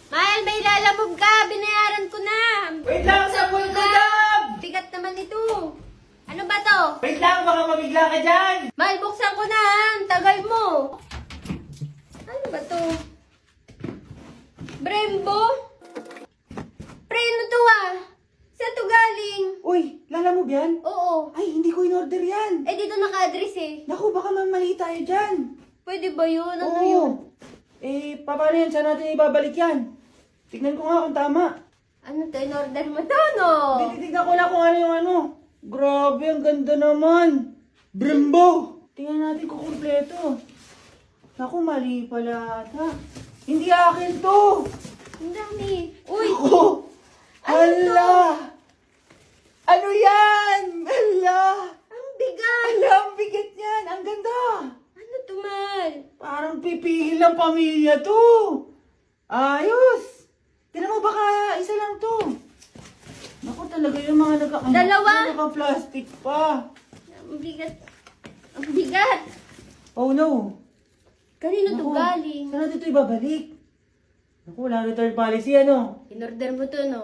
Mahal, may lalamove ka. Binayaran ko na. Wait lang, sabon ko dam! Bigat naman ito. Ano ba to? Wait lang, baka mabigla ka dyan! Mahal, buksan ko na. Ang tagal mo. Ano ba to? Brembo? Preno to ah. Saan to galing? Uy, lalamove yan? Oo. Ay, hindi ko in-order yan. Eh, dito naka-address eh. Naku, baka mamali tayo dyan. Pwede ba yun? Ano Oo. yun? Eh, paano yan? Saan natin ibabalik yan? Tignan ko nga kung tama. Ano to? In-order mo to, no? Titignan ko lang kung ano yung ano. Grabe, ang ganda naman. Brembo! Tingnan natin kung kumpleto. Naku, mali pala ata. Hindi akin to. Ang dami. Uy! Ako! Hala! Ano yan? Hala! Ang bigat! Hala, ang bigat yan. Ang ganda. Ano to, Mahal? Parang pipihil ng pamilya to. Ayos. Tignan mo, baka isa lang to. Naku, talaga yung mga Dalawa? naka-plastic pa. Ang bigat. Ang bigat! Oh no. Kanino to Naku, galing? saan natin ito ibabalik? Naku, wala return policy ano. In-order mo to, no?